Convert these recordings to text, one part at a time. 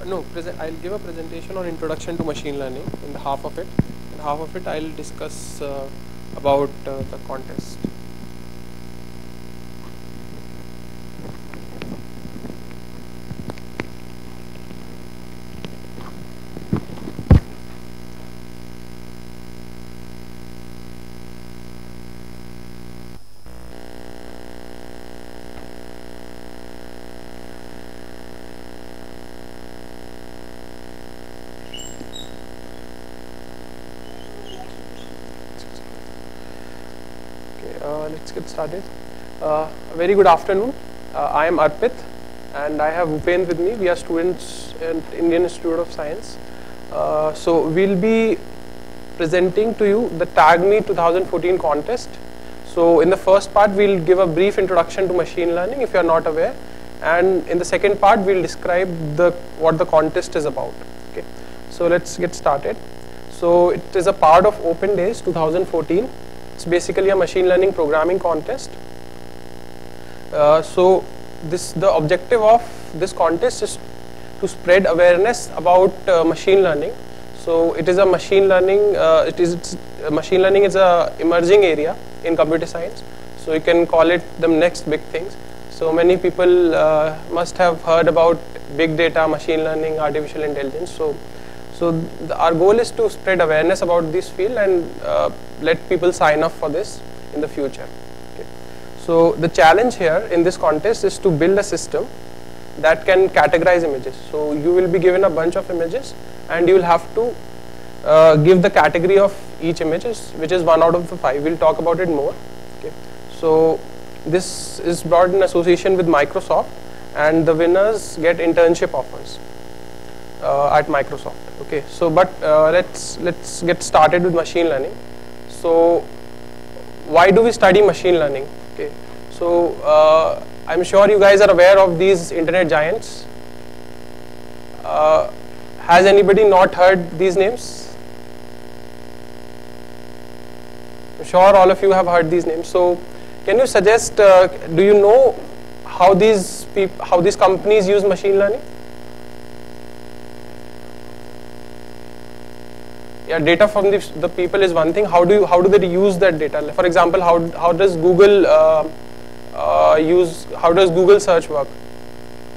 No, I'll give a presentation on introduction to machine learning in the half of it. In half of it, I'll discuss about the contest. Let's get started. A very good afternoon. I am Arpit and I have Upen with me. We are students at Indian Institute of Science. So we'll be presenting to you the TagMe 2014 contest. So in the first part, we'll give a brief introduction to machine learning if you are not aware. And in the second part, we'll describe what the contest is about. Okay. So let's get started. So it is a part of Open Days 2014. It's basically a machine learning programming contest. So the objective of this contest is to spread awareness about machine learning. So it is a machine learning. Machine learning is a emerging area in computer science. So you can call it the next big things. So many people must have heard about big data, machine learning, artificial intelligence. So our goal is to spread awareness about this field and let people sign up for this in the future. Okay. So the challenge here in this contest is to build a system that can categorize images. So you will be given a bunch of images and you will have to give the category of each image, which is 1 out of the 5. We'll talk about it more. Okay. So this is brought in association with Microsoft, and the winners get internship offers at Microsoft. Okay, so but let's get started with machine learning. So why do we study machine learning? Okay, so I'm sure you guys are aware of these internet giants. Has anybody not heard these names? I'm sure all of you have heard these names. So can you suggest? Do you know how these companies use machine learning? Yeah, data from the people is one thing. How do they use that data? For example, how does Google how does Google search work?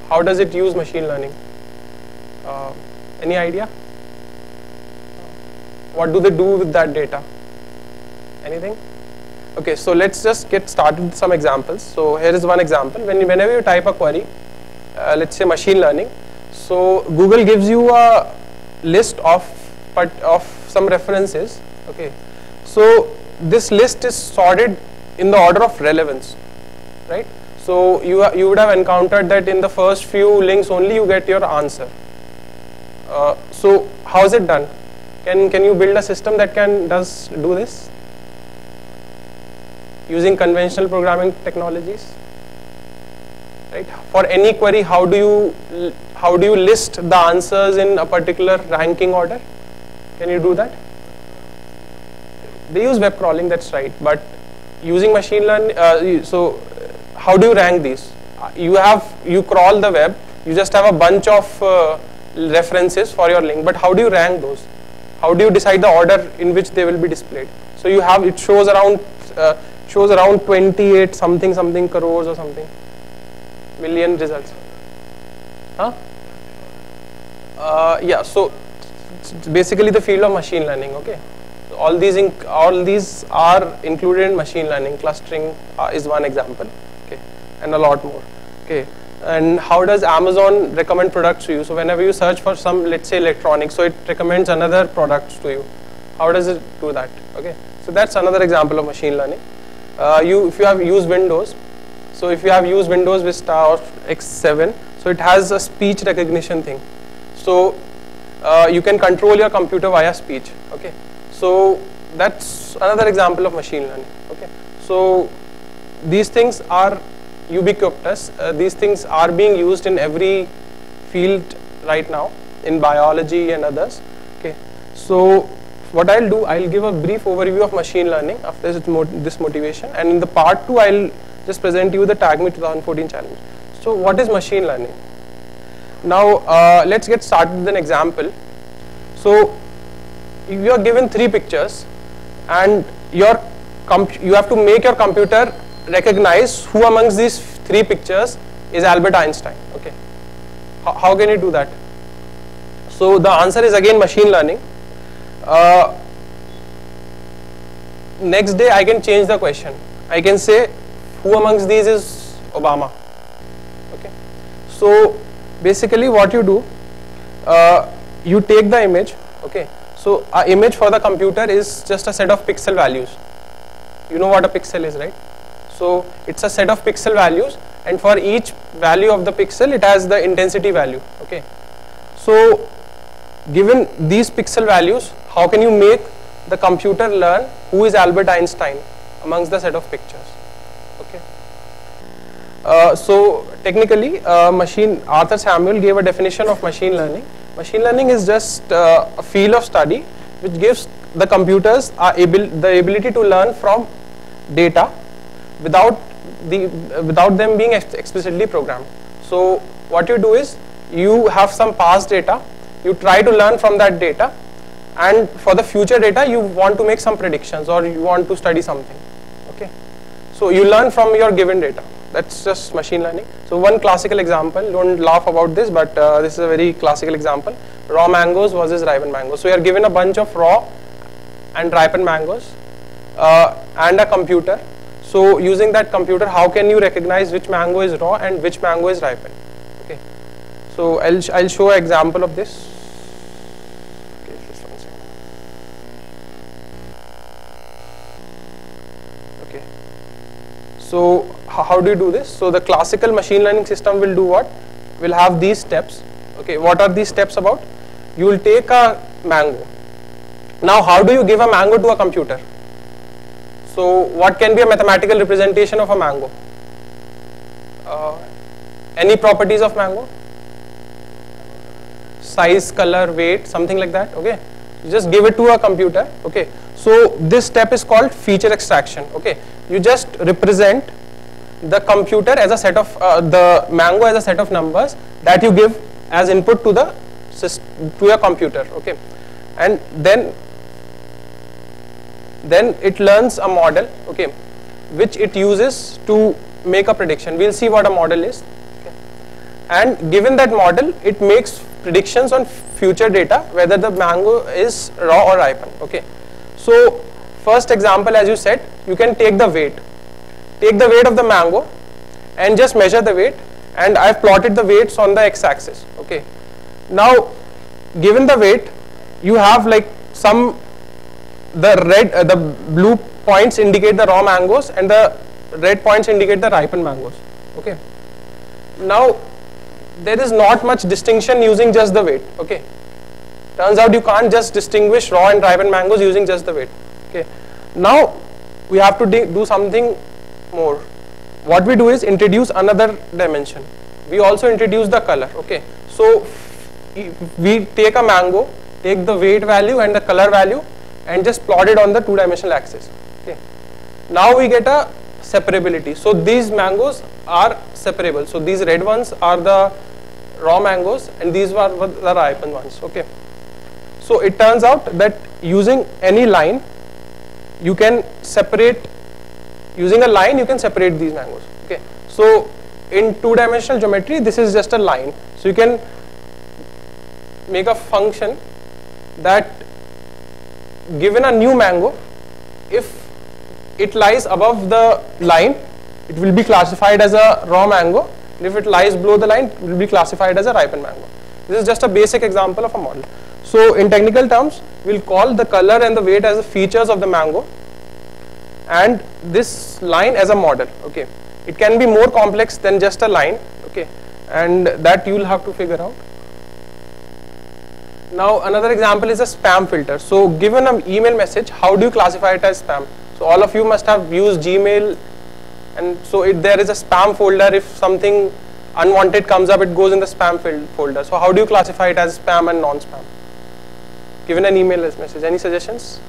How does it use machine learning? Any idea? What do they do with that data? Anything? Okay, so let's just get started with some examples. So here is one example. Whenever you type a query, let's say machine learning, so Google gives you a list of some references. Okay, so this list is sorted in the order of relevance, right? So you would have encountered that in the first few links only you get your answer. So how is it done? Can you build a system that do this using conventional programming technologies? Right? For any query, how do you list the answers in a particular ranking order? Can you do that? They use web crawling, that's right. But using machine learning, so how do you rank these? You crawl the web. You just have a bunch of references for your link. But how do you rank those? How do you decide the order in which they will be displayed? So it shows around 28 something crores or something million results. Huh? Yeah. So it's basically the field of machine learning. Okay. So all these are included in machine learning. Clustering is one example. Okay, and a lot more. Okay. And how does Amazon recommend products to you? So whenever you search for some, let's say electronics, so it recommends another product to you. How does it do that? Okay. So that's another example of machine learning. If you have used Windows, so if you have used Windows Vista or X7, so it has a speech recognition thing. So you can control your computer via speech. Okay, so that's another example of machine learning. Okay, so these things are ubiquitous. These things are being used in every field right now, in biology and others. Okay, so what I'll do, I'll give a brief overview of machine learning after this motivation, and in the part 2 I'll just present you the TagMe 2014 challenge. So what is machine learning? Now let's get started with an example. So you are given 3 pictures, and you have to make your computer recognize who amongst these 3 pictures is Albert Einstein. Okay, how can you do that? So the answer is again machine learning. Next day I can change the question. I can say who amongst these is Obama. Okay, so basically what you do, you take the image. Okay, so an image for the computer is just a set of pixel values. You know what a pixel is, right? So it's a set of pixel values, and for each value of the pixel it has the intensity value. Okay, so given these pixel values, how can you make the computer learn who is Albert Einstein amongst the set of pictures? Okay, so technically Arthur Samuel gave a definition of machine learning. Machine learning is just a field of study which gives the computers the ability to learn from data without them being explicitly programmed. So what you do is, you have some past data, you try to learn from that data, and for the future data you want to make some predictions or you want to study something. Okay, so you learn from your given data. That's just machine learning. So one classical example, don't laugh about this, but this is a very classical example. Raw mangoes versus ripened mangoes. So you are given a bunch of raw and ripened mangoes and a computer. So using that computer, how can you recognize which mango is raw and which mango is ripened? Okay, so I'll show an example of this. Okay, just one second. Okay, so how do you do this? So the classical machine learning system will do what? Will have these steps. Okay, what are these steps about? You will take a mango. Now how do you give a mango to a computer? So what can be a mathematical representation of a mango? Any properties of mango? Size, color, weight, something like that. Okay, you just give it to a computer. Okay, so this step is called feature extraction. Okay, you just represent the computer as a set of the mango as a set of numbers that you give as input to your computer. Okay, and then it learns a model, okay, which it uses to make a prediction. We'll see what a model is. Okay. And given that model, it makes predictions on future data, whether the mango is raw or ripened. Okay. So first example, as you said, you can take the weight. Take the weight of the mango and just measure the weight, and I've plotted the weights on the x-axis. Okay. Now, given the weight, you have like the blue points indicate the raw mangoes and the red points indicate the ripened mangoes. Okay. Now there is not much distinction using just the weight. Okay. Turns out you can't just distinguish raw and ripened mangoes using just the weight. Okay. Now we have to do something more. What we do is introduce another dimension. We also introduce the color. Okay. So we take a mango, take the weight value and the color value, and just plot it on the 2-dimensional axis. Okay. Now we get a separability. So these mangoes are separable. So these red ones are the raw mangoes and these are the ripened ones. Okay. So it turns out that using any line, you can separate. Using a line, you can separate these mangoes. Okay. So in 2-dimensional geometry, this is just a line. So you can make a function that, given a new mango, if it lies above the line, it will be classified as a raw mango, and if it lies below the line, it will be classified as a ripened mango. This is just a basic example of a model. So in technical terms, we'll call the color and the weight as the features of the mango, and this line as a model. Okay, it can be more complex than just a line. Okay, and that you will have to figure out. Now another example is a spam filter. So given an email message, how do you classify it as spam? So all of you must have used Gmail, and so if there is a spam folder, if something unwanted comes up, it goes in the spam folder. So how do you classify it as spam and non-spam? Given an email message, any suggestions?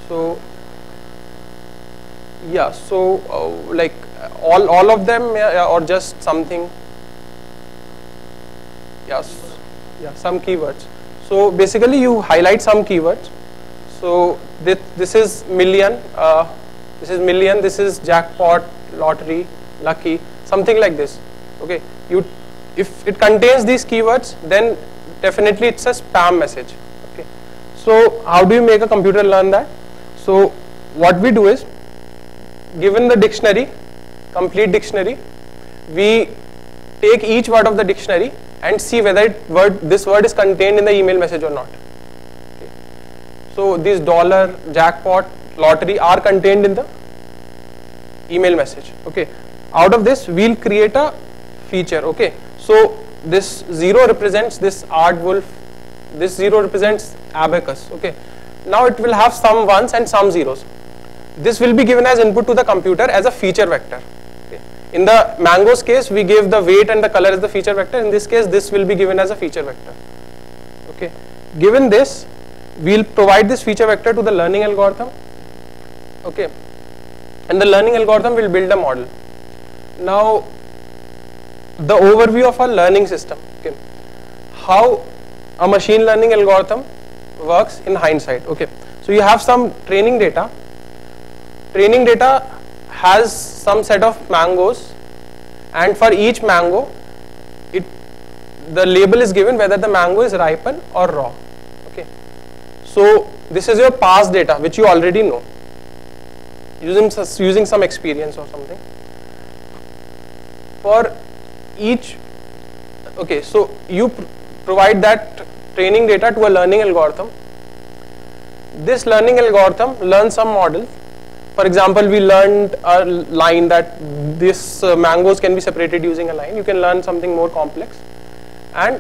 So yeah, so like all of them, or just something? Yes, yeah, some keywords. So basically you highlight some keywords. So this is million, this is jackpot, lottery, lucky, something like this. Okay, if it contains these keywords, then definitely it's a spam message. Okay, so how do you make a computer learn that? So what we do is, given the dictionary, complete dictionary, we take each word of the dictionary and see whether this word is contained in the email message or not. Okay. So these dollar, jackpot, lottery are contained in the email message. Okay. Out of this, we'll create a feature. Okay. So this 0 represents this Aardwolf, this 0 represents abacus. Okay. Now it will have some ones and some zeros. This will be given as input to the computer as a feature vector. Okay. In the mangoes case, we gave the weight and the color as the feature vector. In this case, this will be given as a feature vector. Okay. Given this, we'll provide this feature vector to the learning algorithm. Okay. And the learning algorithm will build a model. Now, the overview of our learning system. Okay. How a machine learning algorithm works in hindsight. Okay. So you have some training data. Training data has some set of mangoes, and for each mango, the label is given whether the mango is ripen or raw. Okay. So this is your past data which you already know, using some experience or something. For each, okay, so you provide that training data to a learning algorithm. This learning algorithm learns some model. For example, we learned a line that this mangoes can be separated using a line. You can learn something more complex, and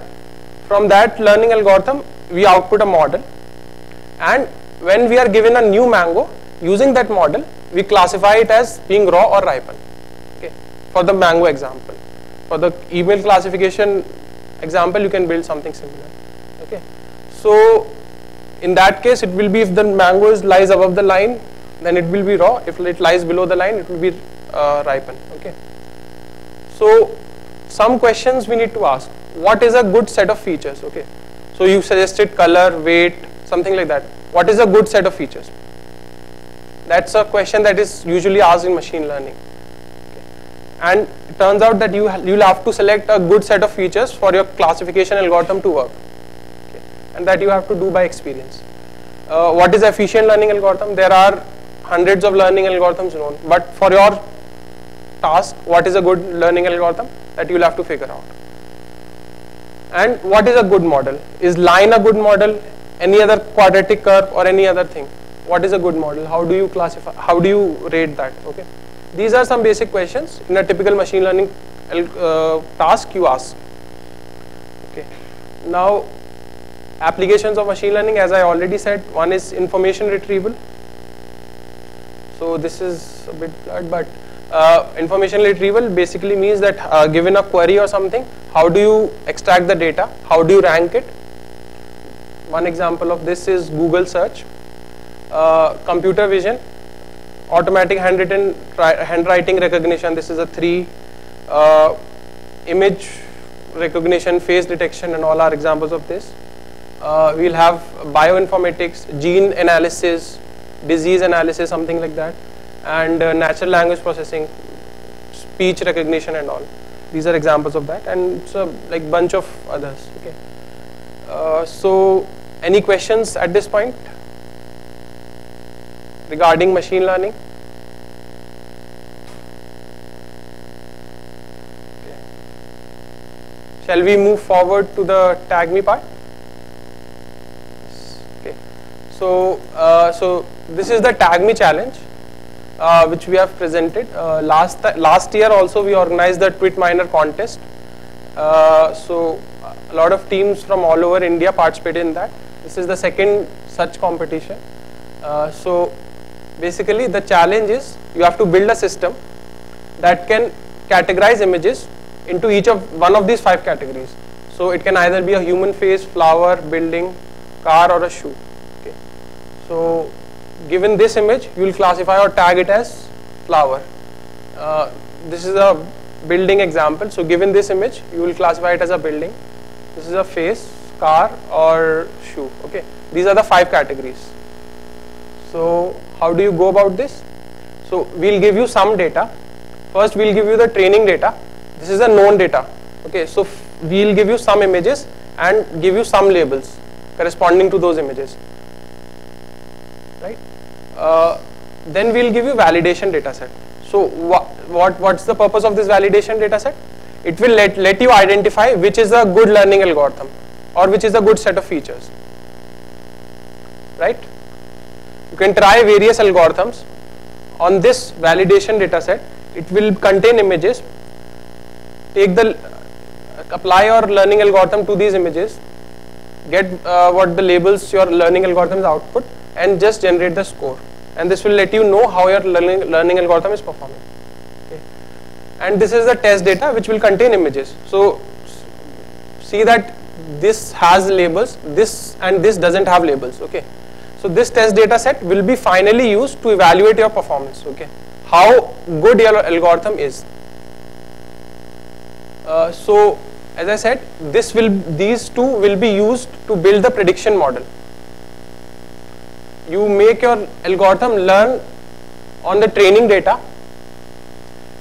from that learning algorithm we output a model, and when we are given a new mango, using that model we classify it as being raw or ripen. Okay. For the mango example, for the email classification example, you can build something similar. Okay. So in that case, it will be, if the mango lies above the line, then it will be raw. If it lies below the line, it will be ripen. Okay. So some questions we need to ask. What is a good set of features? Okay. So you suggested color, weight, something like that. What is a good set of features? That's a question that is usually asked in machine learning. Okay. And it turns out that you'll have to select a good set of features for your classification algorithm to work. Okay. And that you have to do by experience. What is efficient learning algorithm? There are hundreds of learning algorithms known, but for your task, what is a good learning algorithm? That you'll have to figure out. And what is a good model? Is line a good model? Any other quadratic curve or any other thing? What is a good model? How do you classify? How do you rate that? Okay. These are some basic questions in a typical machine learning task you ask. Okay. Now, applications of machine learning, as I already said, one is information retrieval. So this is a bit blurred, but information retrieval basically means that given a query or something, how do you extract the data? How do you rank it? One example of this is Google search. Computer vision, automatic handwriting recognition. This is a 3. Image recognition, face detection, and all are examples of this. We'll have bioinformatics, gene analysis, disease analysis, something like that, and natural language processing, speech recognition, and all. These are examples of that, and it's a like bunch of others. Okay. So, any questions at this point regarding machine learning? Okay. Shall we move forward to the tag me part? Okay. So, so this is the tag me challenge, which we have presented. Last year also we organized the Tweetminer contest. So a lot of teams from all over India participated in that. This is the second such competition. So basically the challenge is you have to build a system that can categorize images into one of these 5 categories. So it can either be a human face, flower, building, car, or a shoe. Okay. So given this image, you will classify or tag it as flower. This is a building example. So given this image, you will classify it as a building. This is a face, car, or shoe. Okay, these are the 5 categories. So how do you go about this? So we'll give you some data. First we'll give you the training data. This is a known data. Okay, so we'll give you some images and give you some labels corresponding to those images, right? Then we'll give you validation data set. So what's the purpose of this validation data set? It will let you identify which is a good learning algorithm or which is a good set of features, right? You can try various algorithms on this validation data set. It will contain images. Apply your learning algorithm to these images, get what the labels your learning algorithm is output, and just generate the score. And this will let you know how your learning algorithm is performing. Okay. And this is the test data which will contain images. So see that this has labels, this and this doesn't have labels. Okay. So this test data set will be finally used to evaluate your performance. Okay. How good your algorithm is. So as I said, these two will be used to build the prediction model. You make your algorithm learn on the training data,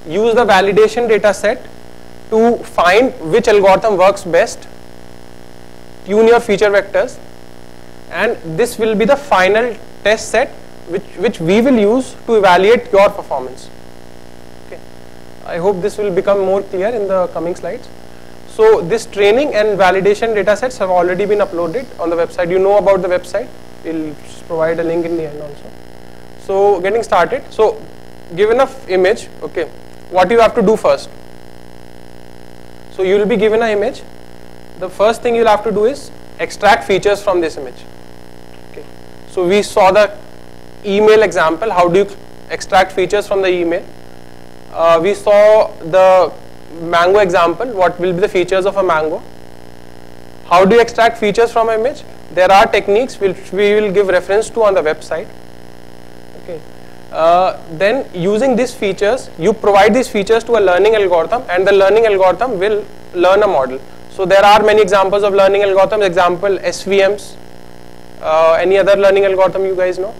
use the validation data set to find which algorithm works best, tune your feature vectors, and this will be the final test set which we will use to evaluate your performance. Okay. I hope this will become more clear in the coming slides. So this training and validation data sets have already been uploaded on the website. You know about the website. We'll provide a link in the end also. So getting started. So given an image, okay, what you have to do first? So you will be given an image. The first thing you'll have to do is extract features from this image. Okay. So we saw the email example. How do you extract features from the email? We saw the mango example. What will be the features of a mango? How do you extract features from an image? There are techniques which we will give reference to on the website. Okay. Then using these features, you provide these features to a learning algorithm, and the learning algorithm will learn a model. So there are many examples of learning algorithms. Example SVMs. Any other learning algorithm you guys know?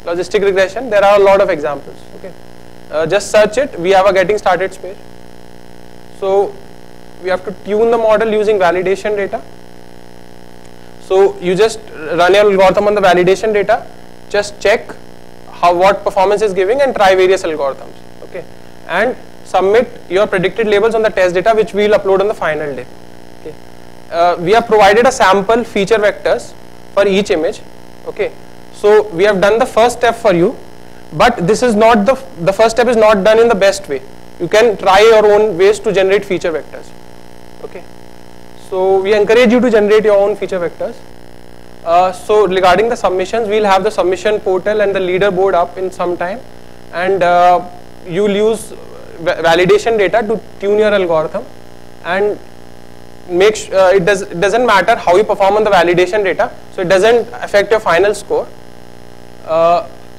Logistic regression. There are a lot of examples. Okay. Just search it. We have a getting started page. So we have to tune the model using validation data. So you just run your algorithm on the validation data, just check what performance is giving and try various algorithms. Okay, and submit your predicted labels on the test data which we will upload on the final day. Okay, we have provided a sample feature vectors for each image. Okay, so we have done the first step for you, but this is not the first step is not done in the best way. You can try your own ways to generate feature vectors. Okay, so we encourage you to generate your own feature vectors. So regarding the submissions, we'll have the submission portal and the leaderboard up in some time, and you'll use validation data to tune your algorithm and make sure it doesn't matter how you perform on the validation data, so it doesn't affect your final score.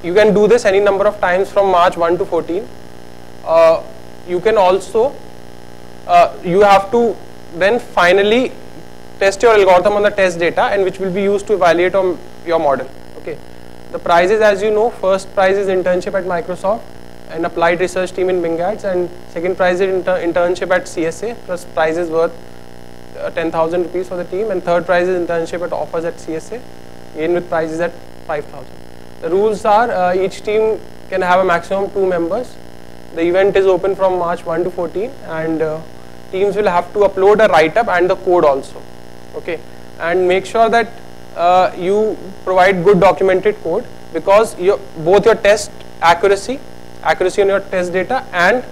You can do this any number of times from March 1 to 14. You can also you have to then finally test your algorithm on the test data, and which will be used to evaluate on your model. Okay, the prizes, as you know, first prize is internship at Microsoft and applied research team in Bingads, and second prize is internship at CSA plus prizes worth 10,000 rupees for the team, and third prize is internship at offers at CSA, again with prizes at 5,000. The rules are each team can have a maximum 2 members. The event is open from March 1 to 14, and teams will have to upload a write-up and the code also. Okay, and make sure that you provide good documented code, because both your test accuracy on your test data and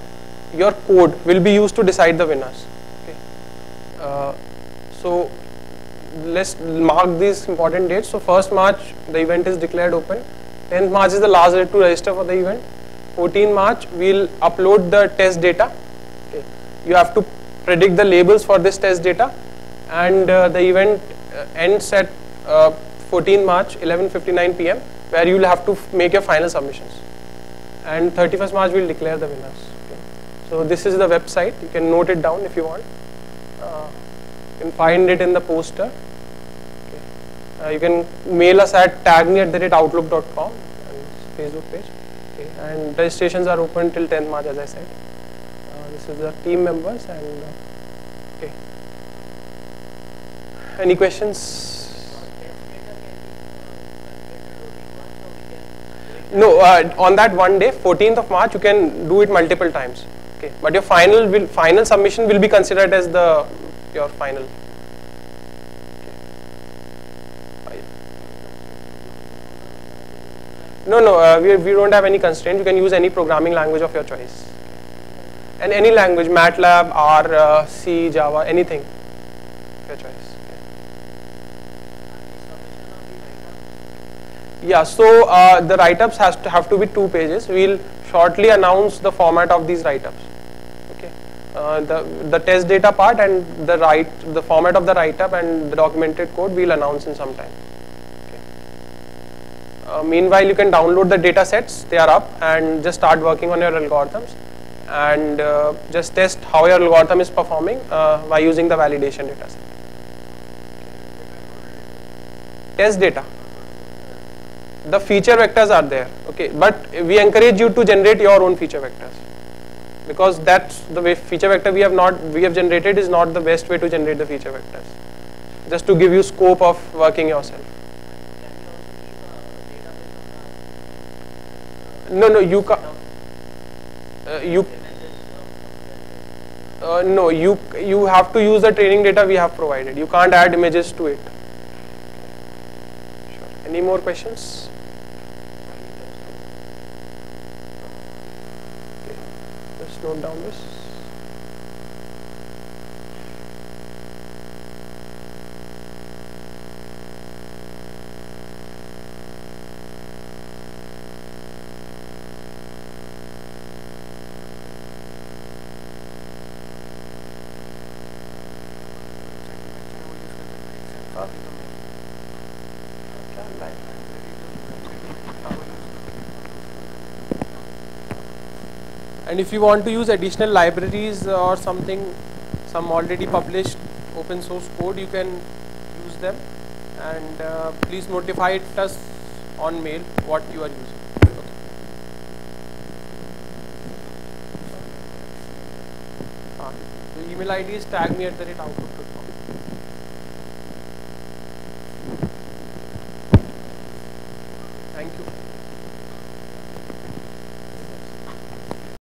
your code will be used to decide the winners. Okay, so let's mark these important dates. So 1st March the event is declared open. 10th March is the last date to register for the event. 14 March we'll upload the test data. Okay, you have to predict the labels for this test data, and the event ends at 14 March 11:59 p.m. where you will have to make your final submissions, and 31st March we'll declare the winners. Okay. So this is the website. You can note it down if you want. You can find it in the poster. Okay. You can mail us at tagme@outlook.com and Facebook page. Okay. And registrations are open till 10th March, as I said. This is the team members and okay. Any questions? No, on that one day, 14th of March, you can do it multiple times. Okay, but your final submission will be considered as your final. Okay. No, we don't have any constraint. You can use any programming language of your choice, and any language, MATLAB, R, C, Java, anything of your choice. Yeah, so the write-ups have to be 2 pages. We'll shortly announce the format of these write-ups. Okay, the test data part and the format of the write-up and the documented code we'll announce in some time. Okay. Meanwhile, you can download the data sets. They are up, and just start working on your algorithms and just test how your algorithm is performing by using the validation data set. Test data. The feature vectors are there, okay, but we encourage you to generate your own feature vectors, because that's the way feature vector we have generated is not the best way to generate the feature vectors, just to give you scope of working yourself. No, you can't. No, you have to use the training data we have provided. You can't add images to it. Sure. Any more questions? Okay. Let's note down this. And if you want to use additional libraries or something, some already published open source code, you can use them, and please notify us on mail what you are using. Okay. The email ID is tagme@outlook.com. Thank you.